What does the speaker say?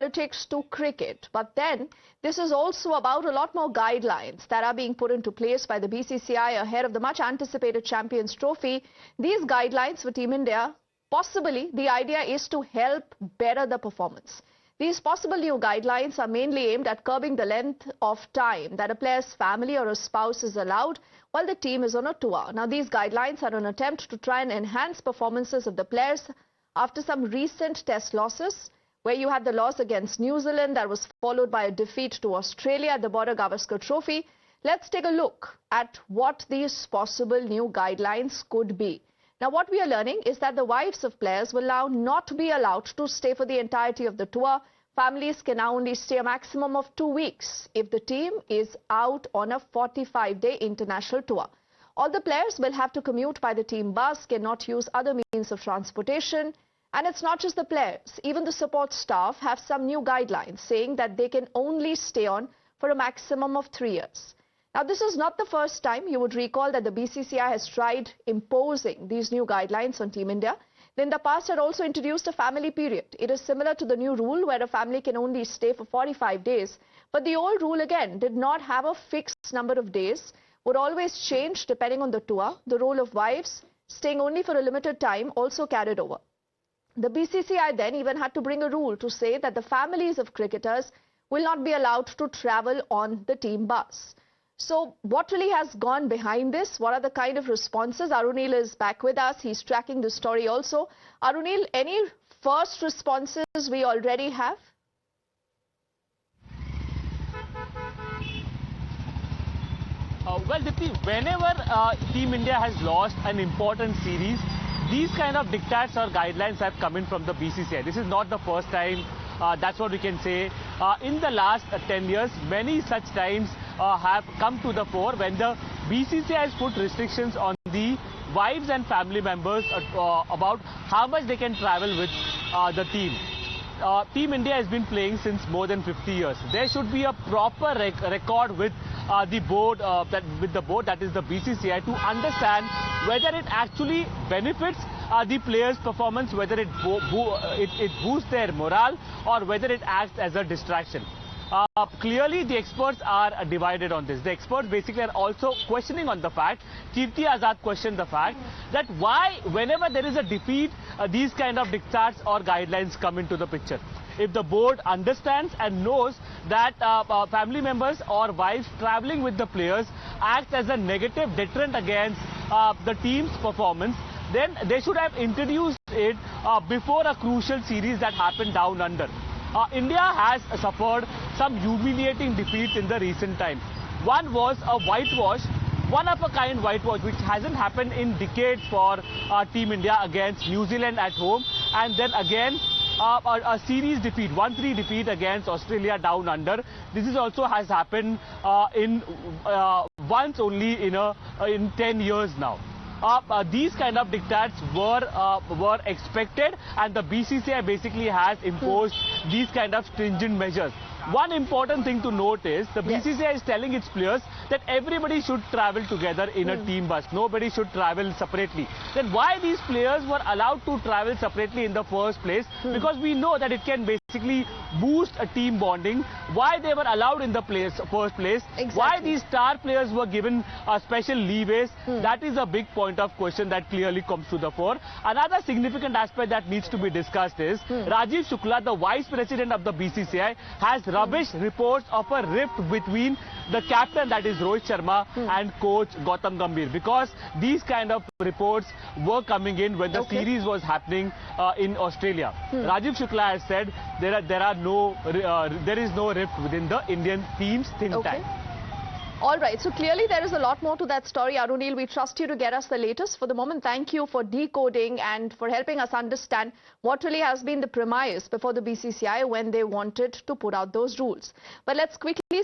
politics to cricket. But then this is also about a lot more guidelines that are being put into place by the BCCI ahead of the much anticipated Champions Trophy. These guidelines for Team India, possibly the idea is to help better the performance. These possible new guidelines are mainly aimed at curbing the length of time that a player's family or a spouse is allowed while the team is on a tour. Now, these guidelines are an attempt to try and enhance performances of the players after some recent test losses, where you had the loss against New Zealand that was followed by a defeat to Australia at the Border Gavaskar Trophy. Let's take a look at what these possible new guidelines could be. Now, what we are learning is that the wives of players will now not be allowed to stay for the entirety of the tour. Families can now only stay a maximum of 2 weeks if the team is out on a 45-day international tour. All the players will have to commute by the team bus, cannot use other means of transportation. And it's not just the players. Even the support staff have some new guidelines saying that they can only stay on for a maximum of 3 years. Now, this is not the first time. You would recall that the BCCI has tried imposing these new guidelines on Team India. They in the past had also introduced a family period. It is similar to the new rule where a family can only stay for 45 days. But the old rule again did not have a fixed number of days, would always change depending on the tour. The role of wives staying only for a limited time also carried over. The BCCI then even had to bring a rule to say that the families of cricketers will not be allowed to travel on the team bus. So what really has gone behind this? What are the kind of responses? Arunil is back with us. He's tracking the story also. Arunil, any first responses we already have? Well, Dipti, whenever Team India has lost an important series, these kind of diktats or guidelines have come in from the BCCI. This is not the first time. That's what we can say. In the last 10 years, many such times have come to the fore when the BCCI has put restrictions on the wives and family members about how much they can travel with the team. Team India has been playing since more than 50 years. There should be a proper record with the board, that is the BCCI, to understand whether it actually benefits the players' performance, whether it boosts their morale, or whether it acts as a distraction. Clearly, the experts are divided on this. The experts basically are also questioning on the fact, Kirti Azad questioned the fact, that why whenever there is a defeat, these kind of diktats or guidelines come into the picture. If the board understands and knows that family members or wives traveling with the players acts as a negative deterrent against the team's performance, then they should have introduced it before a crucial series that happened down under. India has suffered some humiliating defeats in the recent times. One was a whitewash, one-of-a-kind whitewash, which hasn't happened in decades for Team India against New Zealand at home, and then again a series defeat, 1-3 defeat against Australia down under. This is also has happened in once only in 10 years now. These kind of diktats were expected, and the BCCI basically has imposed these kind of stringent measures. One important thing to note is the BCCI is telling its players that everybody should travel together in a team bus. Nobody should travel separately. Then why these players were allowed to travel separately in the first place? Because we know that it can basically boost a team bonding. Why they were allowed in the first place? Exactly. Why these star players were given special leeways? That is a big point of question that clearly comes to the fore. Another significant aspect that needs to be discussed is Rajiv Shukla, the vice president of the BCCI, has rubbished reports of a rift between the captain, that is Rohit Sharma, and coach Gautam Gambhir, because these kind of reports were coming in when the series was happening in Australia. Rajiv Shukla has said there is no rift within the Indian team's think tank. All right, so clearly there is a lot more to that story. Arunil, we trust you to get us the latest. For the moment, thank you for decoding and for helping us understand what really has been the premise before the BCCI when they wanted to put out those rules. But let's quickly